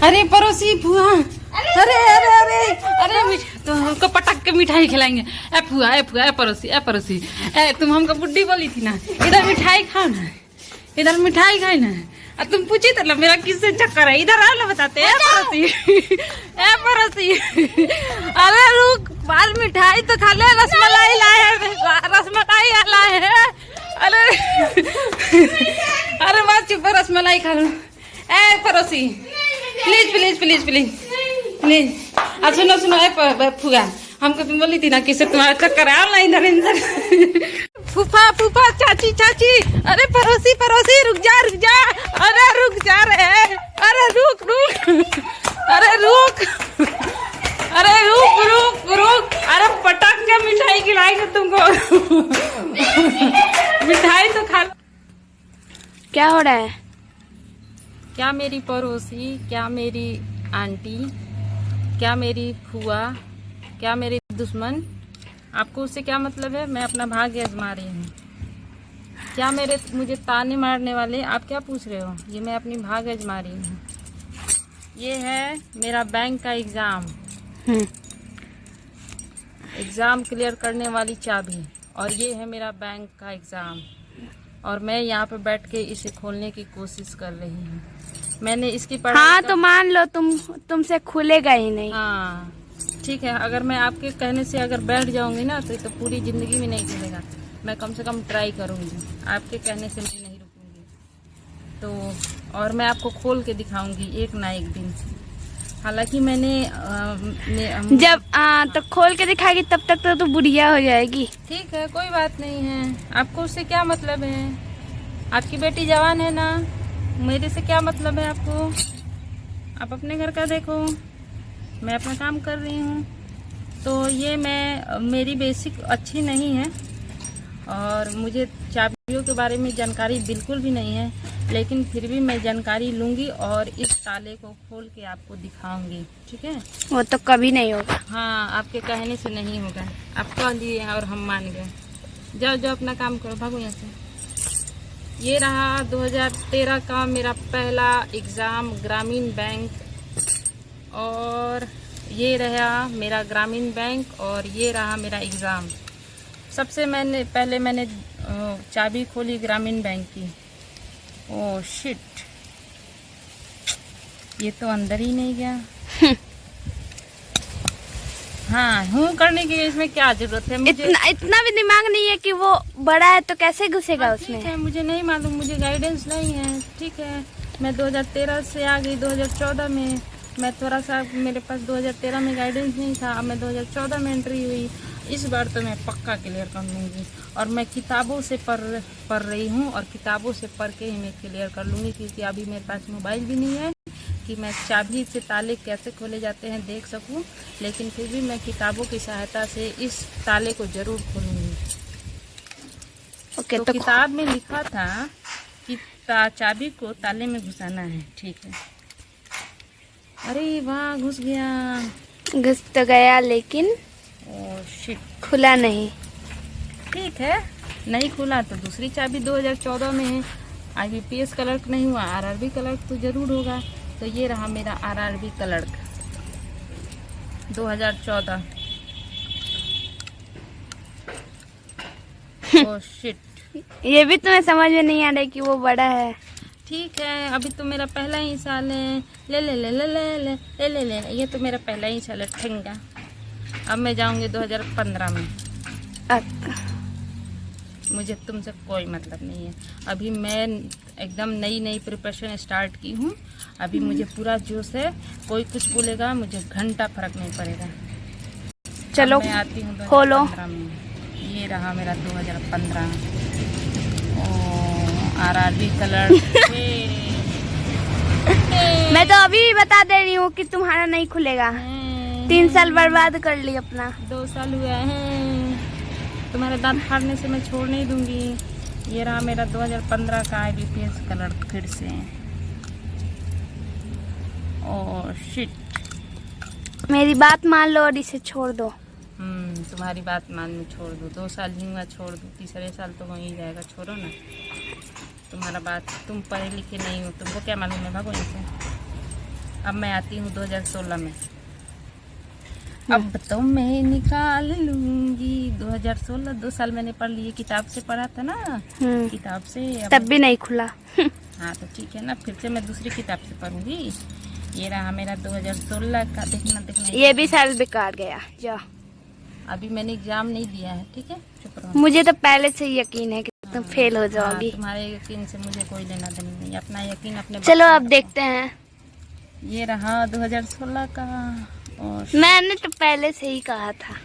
अरे पड़ोसी फुआ, अरे अरे अरे अरे तो हमको पटक के मिठाई खिलाएंगे। ए फुआ, ए फुआ, ए पड़ोसी, ए पड़ोसी, ए तुम हमको बुड्ढी बोली थी ना, इधर मिठाई खाओ ना, इधर मिठाई खाए ना। और तुम पूछी तो मेरा किससे चक्कर है, इधर आओ ना बताते। ए पड़ोसी, ए पड़ोसी, अरे रुक, बाद मिठाई तो खा ले, रसमलाई लाए हैं, रसमलाई लाए हैं। अरे अरे बात चुप, रसमलाई खा लो। ए पड़ोसी, please please please please please. अब सुनो सुनो, ए फुआ, हमको तुम बोली थी ना किससे तुम्हारा चक्कर है, ना इधर इधर। फूफा फूफा, चाची चाची, अरे पड़ोसी पड़ोसी, रुक जा रुक जा, अरे रुक जा रे, अरे रुक रुक, अरे रुक, अरे रुक रुक रुक, अरे पटक के मिठाई खिलाएंगे तुमको। मिठाई तो खा। क्या हो रहा है? क्या मेरी पड़ोसी, क्या मेरी आंटी, क्या मेरी फुआ, क्या मेरी दुश्मन, आपको उससे क्या मतलब है? मैं अपना भाग्य आजमा रही हूँ। क्या मुझे ताने मारने वाले आप क्या पूछ रहे हो? ये मैं अपनी भाग्य आजमा रही हूँ। ये है मेरा बैंक का एग्ज़ाम, एग्ज़ाम क्लियर करने वाली चाबी, और ये है मेरा बैंक का एग्ज़ाम, और मैं यहाँ पे बैठ के इसे खोलने की कोशिश कर रही हूँ। मैंने इसकी पढ़ाई हाँ तो मान लो तुमसे खुलेगा ही नहीं। हाँ ठीक है, अगर मैं आपके कहने से अगर बैठ जाऊंगी ना तो पूरी जिंदगी में नहीं खुलेगा। मैं कम से कम ट्राई करूंगी, आपके कहने से मैं नहीं रुकूंगी। तो और मैं आपको खोल के दिखाऊंगी एक ना एक दिन। हालांकि मैंने जब तो खोल के दिखाएगी तब तक तो बुढ़िया हो जाएगी। ठीक है, कोई बात नहीं है, आपको उससे क्या मतलब है? आपकी बेटी जवान है ना, मेरे से क्या मतलब है आपको? आप अपने घर का देखो, मैं अपना काम कर रही हूँ। तो ये मेरी बेसिक अच्छी नहीं है, और मुझे चाबियों के बारे में जानकारी बिल्कुल भी नहीं है, लेकिन फिर भी मैं जानकारी लूँगी और इस ताले को खोल के आपको दिखाऊंगी। ठीक है? वो तो कभी नहीं होगा। हाँ, आपके कहने से नहीं होगा, आप कह दिए और हम मान गए। जाओ जाओ अपना काम करो, भागो यहाँ से। ये रहा 2013 का मेरा पहला एग्ज़ाम ग्रामीण बैंक, और ये रहा मेरा ग्रामीण बैंक, और ये रहा मेरा एग्ज़ाम। सबसे पहले मैंने चाबी खोली ग्रामीण बैंक की। ओह शिट, ये तो अंदर ही नहीं गया। हाँ, हूँ करने की इसमें क्या जरूरत है? मुझे इतना भी दिमाग नहीं है कि वो बड़ा है तो कैसे घुसेगा उसमें। ठीक है, मुझे नहीं मालूम, मुझे गाइडेंस नहीं है। ठीक है, मैं 2013 से आ गई 2014 में। मैं थोड़ा सा, मेरे पास 2013 में गाइडेंस नहीं था, अब मैं 2014 में एंट्री हुई। इस बार तो मैं पक्का क्लियर कर लूँगी, और मैं किताबों से पढ़ रही हूँ, और किताबों से पढ़ के ही मैं क्लियर कर लूँगी, क्योंकि अभी मेरे पास मोबाइल भी नहीं है कि मैं चाबी से ताले कैसे खोले जाते हैं देख सकूं। लेकिन फिर भी मैं किताबों की सहायता से इस ताले को जरूर खोलूँगी। ओके, तो किताब में लिखा था कि चाबी को ताले में घुसाना है। ठीक है, अरे वाह, घुस गया। घुस तो गया, लेकिन ओह शिट, खुला नहीं। ठीक है, नहीं खुला तो दूसरी चाबी 2014 में है। IBPS क्लर्क नहीं हुआ, RRB क्लर्क तो जरूर होगा। तो ये रहा मेरा RRB क्लर्क 2014। ओह शिट, ये भी तुम्हें समझ में नहीं आ रहा है कि वो बड़ा है। ठीक है, अभी तो मेरा पहला ही साल है। ले ले ले ले ले ले ले ले ले, ये तो मेरा पहला ही साल है ठेंगा। अब मैं जाऊंगी 2015 में। मुझे तुमसे कोई मतलब नहीं है। अभी मैं एकदम नई प्रिपरेशन स्टार्ट की हूँ। अभी मुझे पूरा जोश है, कोई कुछ बोलेगा मुझे घंटा फर्क नहीं पड़ेगा। चलो मैं आती हूँ 2015 में। ये रहा मेरा 2015। RRB colour. मैं तो अभी बता दे रही हूँ कि तुम्हारा नहीं खुलेगा। 3 साल बर्बाद कर ली अपना। 2 साल हुए हैं, तुम्हारे दांत फाड़ने से मैं छोड़ नहीं दूंगी। ये रहा मेरा 2015 का IBPS कलर फिर से। ओह शिट, मेरी बात मान लो और इसे छोड़ दो। तुम्हारी बात मान में छोड़ दो। 2 साल ही हुआ, छोड़ दो। तीसरे साल तो हो ही जाएगा, छोड़ो ना। तुम्हारा बात, तुम पढ़े लिखे नहीं हो, तुमको क्या मालूम है, भागो इनसे। अब मैं आती हूँ 2016 में। अब तो मैं निकाल लूंगी 2016। 2 साल मैंने पढ़ लिए, किताब से पढ़ा था ना, किताब से। तब भी नहीं खुला। हाँ तो ठीक है ना, फिर से मैं दूसरी किताब से पढ़ूंगी। ये रहा मेरा 2016 का। देखना ये भी साल बेकार गया। जाओ, अभी मैंने एग्जाम नहीं दिया है, ठीक है, चुप रहो। मुझे तो पहले से ही यकीन है कि तुम फेल हो जाओगी। तुम्हारे यकीन से मुझे कोई लेना देना नहीं, अपना यकीन अपने। चलो अब देखते हैं। ये रहा 2016 का। और मैंने तो पहले से ही कहा था,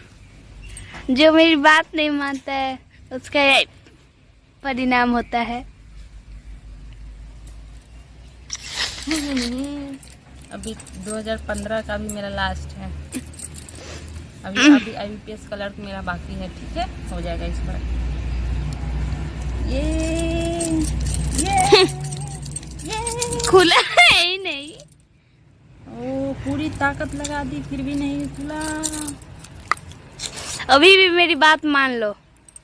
जो मेरी बात नहीं मानता है उसका यही परिणाम होता है। अभी 2015 का भी मेरा लास्ट है। अभी IBPS क्लर्क मेरा बाकी है, ठीक है, हो जाएगा इस बार। ये खुला है ही नहीं। ओ, पूरी ताकत लगा दी फिर भी नहीं खुला। अभी भी मेरी बात मान लो।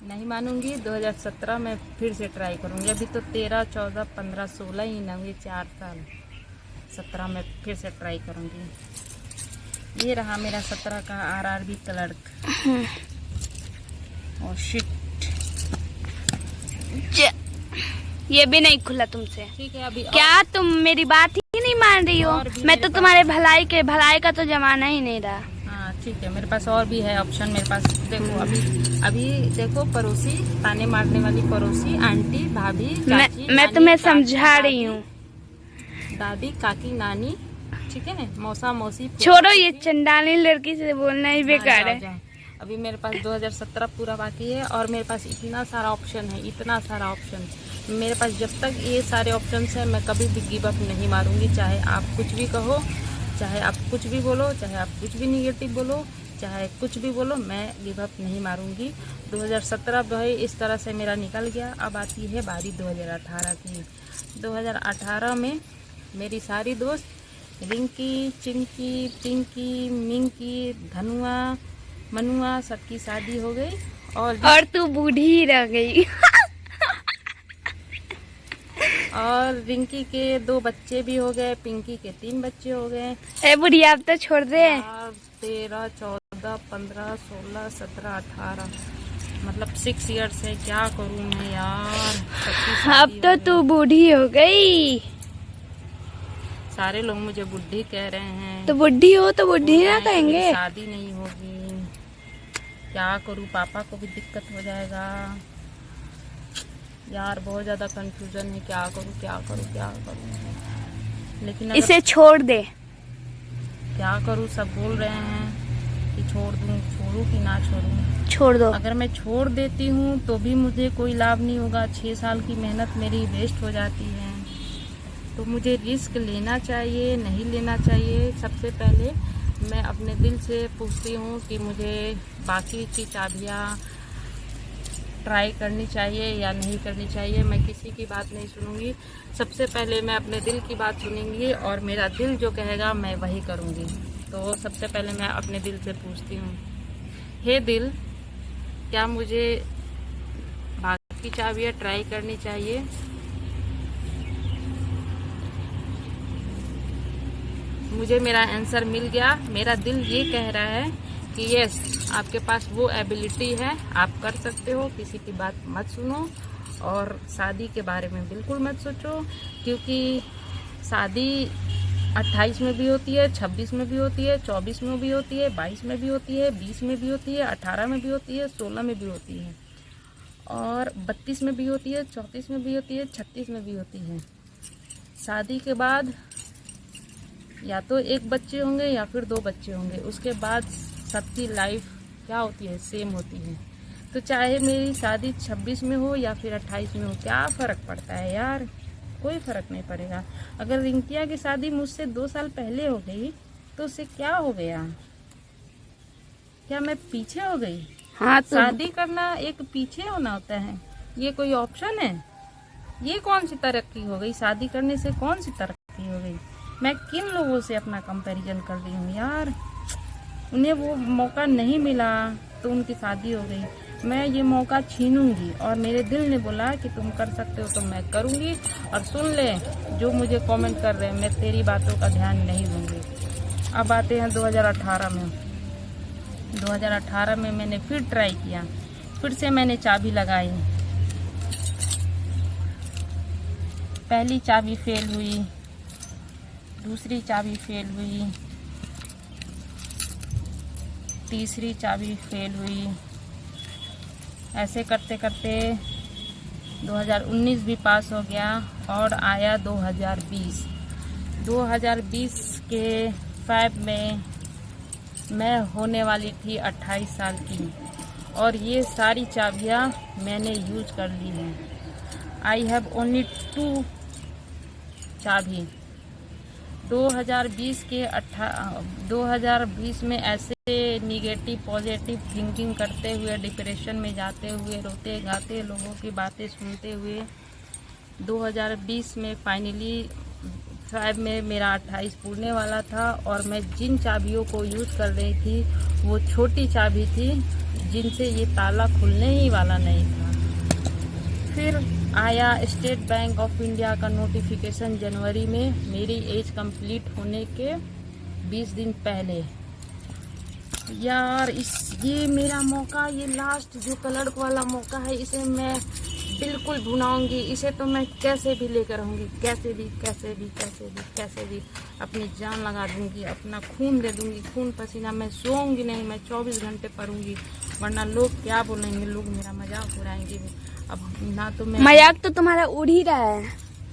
नहीं मानूंगी। 2017 में फिर से ट्राई करूंगी। अभी तो 13, 14, 15, 16 ही ना हुए, 4 साल। 17 में फिर से ट्राई करूंगी। ये रहा मेरा 17 का RRB क्लर्क। और शिट, ये भी नहीं खुला तुमसे। ठीक है। अभी क्या तुम मेरी बात ही नहीं मान रही हो? मैं तो तुम्हारे भलाई का तो जमाना ही नहीं रहा। हाँ ठीक है, मेरे पास और भी है ऑप्शन मेरे पास। देखो अभी देखो, पड़ोसी, ताने मारने वाली पड़ोसी, आंटी, भाभी, चाची, मैं तुम्हें समझा रही हूँ। दादी, काकी, नानी, ठीक है, मौसा, मौसी। छोड़ो, ये चंडाली लड़की से बोलना ही बेकार है। अभी मेरे पास 2017 पूरा बाकी है और मेरे पास इतना सारा ऑप्शन है, इतना सारा ऑप्शन मेरे पास। जब तक ये सारे ऑप्शन हैं मैं कभी भी गिव अप नहीं मारूंगी। चाहे आप कुछ भी कहो, चाहे आप कुछ भी बोलो, चाहे आप कुछ भी निगेटिव बोलो, चाहे कुछ भी बोलो, मैं गिव अप नहीं मारूंगी। 2017 भाई इस तरह से मेरा निकल गया। अब आती है बारी 2018 की। 2018 में मेरी सारी दोस्त रिंकी, चिंकी, पिंकी, मिंकी, धनुआ, मनुआ सबकी शादी हो गई और तू बूढ़ी ही रह गई। और रिंकी के 2 बच्चे भी हो गए, पिंकी के 3 बच्चे हो गए। ए बुढ़िया, अब तो छोड़ दे। 13, 14, 15, 16, 17, 18 मतलब 6 ईयर्स है। क्या करूं मैं यार। अब तो तू बूढ़ी हो गई। सारे लोग मुझे बुढ़ी कह रहे हैं। तो बुढ़ी हो तो बुढ़ी ना कहेंगे। शादी नहीं होगी, क्या करूं, पापा को भी दिक्कत हो जाएगा यार। बहुत ज्यादा कंफ्यूजन है, क्या करूं। लेकिन इसे छोड़ दे। क्या करूं, सब बोल रहे हैं कि छोड़ूं कि ना छोड़ूं। छोड़ दो। अगर मैं छोड़ देती हूँ तो भी मुझे कोई लाभ नहीं होगा। 6 साल की मेहनत मेरी वेस्ट हो जाती है। तो मुझे रिस्क लेना चाहिए, नहीं लेना चाहिए। सबसे पहले मैं अपने दिल से पूछती हूँ कि मुझे बाकी की चाबियाँ ट्राई करनी चाहिए या नहीं करनी चाहिए। मैं किसी की बात नहीं सुनूंगी। सबसे पहले मैं अपने दिल की बात सुनूंगी और मेरा दिल जो कहेगा मैं वही करूँगी। तो सबसे पहले मैं अपने दिल से पूछती हूँ, हे दिल, क्या मुझे बाकी चाबियाँ ट्राई करनी चाहिए? मुझे मेरा आंसर मिल गया। मेरा दिल ये कह रहा है कि यस, आपके पास वो एबिलिटी है, आप कर सकते हो। किसी की बात मत सुनो और शादी के बारे में बिल्कुल मत सोचो, क्योंकि शादी 28 में भी होती है, 26 में भी होती है, 24 में भी होती है, 22 में भी होती है, 20 में भी होती है, 18 में भी होती है, 16 में भी होती है और 32 में भी होती है, 34 में भी होती है, 36 में भी होती है। शादी के बाद या तो 1 बच्चे होंगे या फिर 2 बच्चे होंगे। उसके बाद सबकी लाइफ क्या होती है, सेम होती है। तो चाहे मेरी शादी 26 में हो या फिर 28 में हो, क्या फ़र्क पड़ता है यार, कोई फ़र्क नहीं पड़ेगा। अगर रिंकिया की शादी मुझसे 2 साल पहले हो गई तो उससे क्या हो गया? क्या मैं पीछे हो गई? हाँ, तो शादी करना एक पीछे होना होता है, ये कोई ऑप्शन है? ये कौन सी तरक्की हो गई? शादी करने से कौन सी तरक्की हो गई? मैं किन लोगों से अपना कंपैरिजन कर रही हूँ यार। उन्हें वो मौका नहीं मिला तो उनकी शादी हो गई। मैं ये मौका छीनूंगी और मेरे दिल ने बोला कि तुम कर सकते हो तो मैं करूंगी। और सुन ले, जो मुझे कमेंट कर रहे हैं, मैं तेरी बातों का ध्यान नहीं दूंगी। अब आते हैं 2018 में। 2018 में मैंने फिर ट्राई किया, फिर से मैंने चाबी लगाई। पहली चाबी फेल हुई, दूसरी चाबी फेल हुई, तीसरी चाबी फेल हुई। ऐसे करते करते 2019 भी पास हो गया और आया 2020। 2020 के फ़ैब में मैं होने वाली थी 28 साल की और ये सारी चाबियाँ मैंने यूज कर ली हैं। आई हैव ओनली 2 चाबी। 2020 में ऐसे निगेटिव पॉजिटिव थिंकिंग करते हुए, डिप्रेशन में जाते हुए, रोते गाते, लोगों की बातें सुनते हुए 2020 में फाइनली फ़ैब में मेरा 28 पूरने वाला था और मैं जिन चाबियों को यूज़ कर रही थी वो छोटी चाबी थी जिनसे ये ताला खुलने ही वाला नहीं था। फिर आया स्टेट बैंक ऑफ इंडिया का नोटिफिकेशन जनवरी में, मेरी एज कंप्लीट होने के 20 दिन पहले। यार ये मेरा मौका, ये लास्ट जो क्लर्क वाला मौका है, इसे मैं बिल्कुल भुनाऊंगी। इसे तो मैं कैसे भी लेकर आऊँगी, कैसे भी अपनी जान लगा दूंगी, अपना खून दे दूंगी, खून पसीना। मैं सोऊंगी नहीं, मैं 24 घंटे पढ़ूंगी, वरना लोग क्या बोलेंगे, लोग मेरा मजाक उड़ाएंगे। अब ना तो मैं, मजाक तो तुम्हारा उड़ ही रहा है।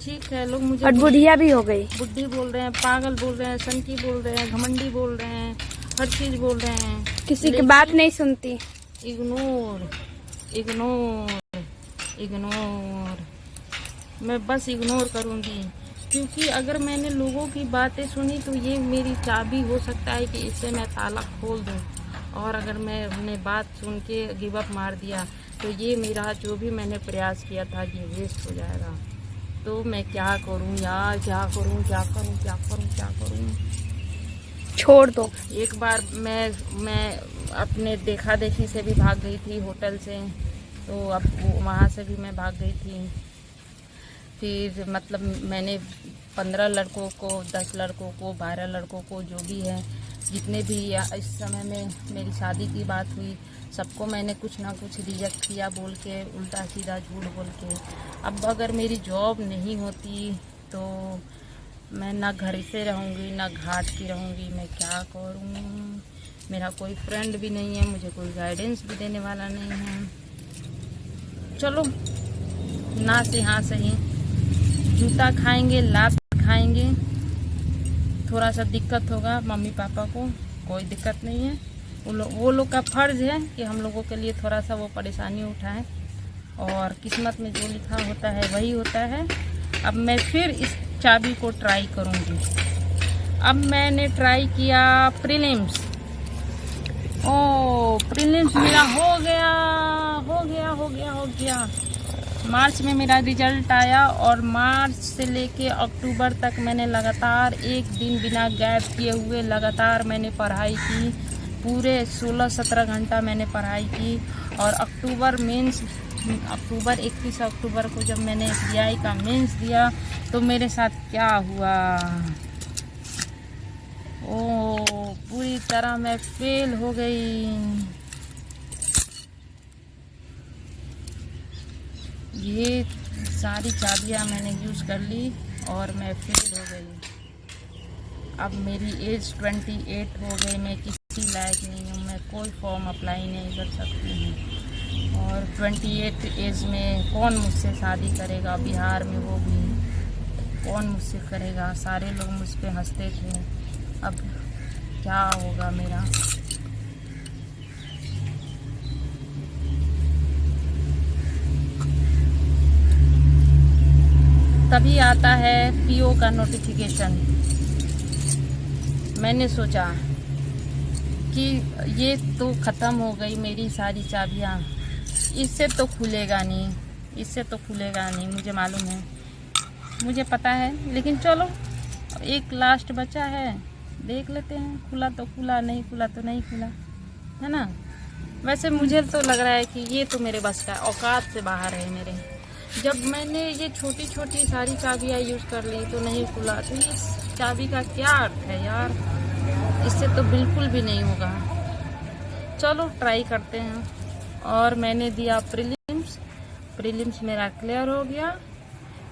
ठीक है, लोग मुझे और बुढ़िया भी हो गई, बुढ़ी बोल रहे हैं, पागल बोल रहे हैं, संकी बोल रहे हैं, घमंडी बोल रहे हैं, हर चीज बोल रहे हैं, किसी की बात नहीं सुनती। Ignore ignore ignore. मैं बस इग्नोर करूंगी, क्योंकि अगर मैंने लोगों की बातें सुनी तो ये मेरी चाबी हो सकता है कि इससे मैं ताला खोल दूं। और अगर मैंने बात सुन के गिव अप मार दिया तो ये मेरा जो भी मैंने प्रयास किया था ये वेस्ट हो जाएगा। तो मैं क्या करूं यार, क्या करूं? छोड़ दो। एक बार मैं अपने देखा देखी से भी भाग गई थी होटल से, तो अब वहाँ से भी मैं भाग गई थी। फिर मतलब मैंने 15 लड़कों को, 10 लड़कों को, 12 लड़कों को, जो भी है, जितने भी इस समय में मेरी शादी की बात हुई, सबको मैंने कुछ ना कुछ रिजेक्ट किया बोल के, उल्टा सीधा झूठ बोल के। अब अगर मेरी जॉब नहीं होती तो मैं ना घर से रहूँगी ना घाट की रहूँगी। मैं क्या करूँ? मेरा कोई फ्रेंड भी नहीं है, मुझे कोई गाइडेंस भी देने वाला नहीं है। चलो ना से हाँ सही, जूता खाएंगे, लात खाएंगे। थोड़ा सा दिक्कत होगा मम्मी पापा को, कोई दिक्कत नहीं है। वो लोग का फर्ज है कि हम लोगों के लिए थोड़ा सा वो परेशानी उठाएं, और किस्मत में जो लिखा होता है वही होता है। अब मैं फिर इस चाबी को ट्राई करूँगी। अब मैंने ट्राई किया प्रीलिम्स। प्रीलिम्स मेरा हो गया। मार्च में मेरा रिजल्ट आया और मार्च से लेके अक्टूबर तक मैंने लगातार एक दिन बिना गैप किए हुए लगातार मैंने पढ़ाई की। पूरे 16-17 घंटा मैंने पढ़ाई की। और अक्टूबर 31 अक्टूबर को जब मैंने SBI का मेंस दिया तो मेरे साथ क्या हुआ, पूरी तरह मैं फेल हो गई। ये सारी चाबियां मैंने यूज़ कर ली और मैं फेल हो गई। अब मेरी एज 28 हो गई, मैं किसी लायक नहीं हूँ, मैं कोई फॉर्म अप्लाई नहीं कर सकती हूँ। और 28 एज में कौन मुझसे शादी करेगा, बिहार में वो भी कौन मुझसे करेगा। सारे लोग मुझ पे हंसते थे। अब क्या होगा मेरा? तभी आता है PO का नोटिफिकेशन। मैंने सोचा कि ये तो ख़त्म हो गई मेरी सारी चाबियाँ, इससे तो खुलेगा नहीं, मुझे मालूम है, मुझे पता है। लेकिन चलो एक लास्ट बचा है, देख लेते हैं। खुला तो खुला, नहीं खुला तो नहीं खुला, है ना। वैसे मुझे तो लग रहा है कि ये तो मेरे बस का औकात से बाहर है मेरे। जब मैंने ये छोटी छोटी सारी चाबियाँ यूज़ कर ली तो नहीं खुला, तो इस चाबी का क्या अर्थ है यार, इससे तो बिल्कुल भी नहीं होगा। चलो ट्राई करते हैं। और मैंने दिया प्रीलिम्स मेरा क्लियर हो गया।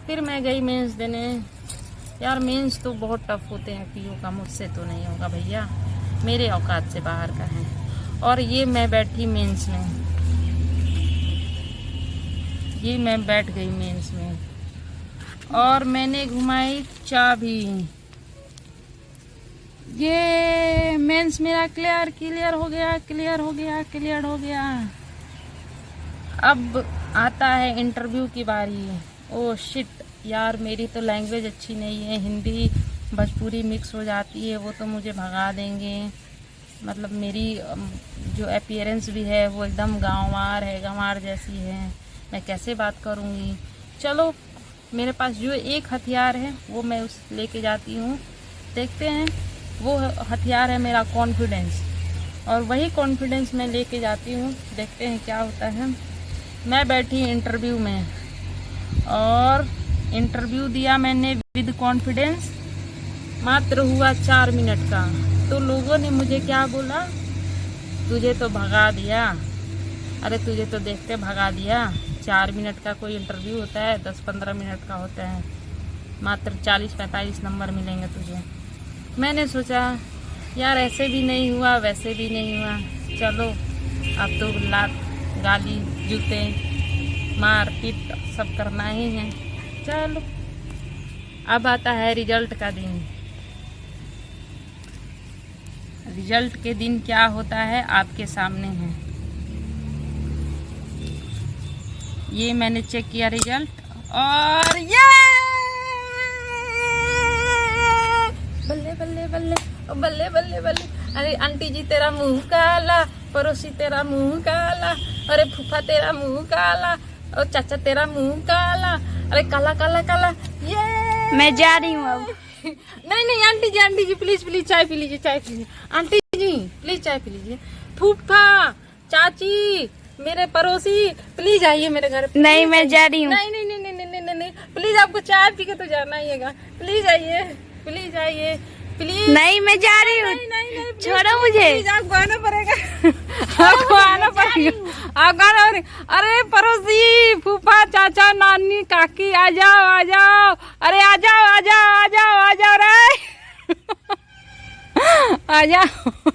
फिर मैं गई मेंस देने। यार मेंस तो बहुत टफ होते हैं पीओ का, मुझसे तो नहीं होगा भैया, मेरे औकात से बाहर का है। और ये मैं बैठी मेंस में, ये मैं बैठ गई मेंस में और मैंने घुमाई चाबी। ये मेंस मेरा क्लियर हो गया। अब आता है इंटरव्यू की बारी। ओह शिट यार, मेरी तो लैंग्वेज अच्छी नहीं है, हिंदी भोजपुरी मिक्स हो जाती है, वो तो मुझे भगा देंगे। मतलब मेरी जो अपीयरेंस भी है वो एकदम गंवार जैसी है, मैं कैसे बात करूँगी। चलो मेरे पास जो एक हथियार है वो मैं उस लेके जाती हूँ, देखते हैं। वो हथियार है मेरा कॉन्फिडेंस, और वही कॉन्फिडेंस मैं लेके जाती हूँ, देखते हैं क्या होता है। मैं बैठी इंटरव्यू में और इंटरव्यू दिया मैंने विद कॉन्फिडेंस। मात्र हुआ 4 मिनट का, तो लोगों ने मुझे क्या बोला, तुझे तो भगा दिया। अरे तुझे तो देख के भगा दिया। 4 मिनट का कोई इंटरव्यू होता है, 10-15 मिनट का होता है, मात्र 40-45 नंबर मिलेंगे तुझे। मैंने सोचा यार ऐसे भी नहीं हुआ वैसे भी नहीं हुआ, चलो अब तो लात गाली जूते मार पीट सब करना ही है। चलो अब आता है रिजल्ट का दिन। रिजल्ट के दिन क्या होता है आपके सामने है। ये मैंने चेक किया रिजल्ट, और ये बल्ले बल्ले बल्ले बल्ले बल्ले बल्ले। अरे आंटी जी तेरा मुंह काला, पड़ोसी तेरा मुंह काला, अरे फूफा तेरा मुंह काला, और चाचा तेरा मुंह काला, अरे काला काला काला। ये मैं जा रही हूँ अब। नहीं आंटी जी प्लीज चाय पी लीजिए, आंटी जी प्लीज चाय पी लीजिए। फूफा चाची मेरे पड़ोसी प्लीज आइए मेरे घर। नहीं मैं जा रही हूँ। नहीं प्लीज, आपको चाय पी के तो जाना ही है। प्लीज आइए प्लीज। नहीं मैं जा रही हूँ। नहीं छोड़ो मुझे। आपको आना पड़ेगा। आपको आना पड़ेगा। अरे पड़ोसी फूफा चाचा नानी काकी आ जाओ। अरे आ जाओ रे। आ जाओ।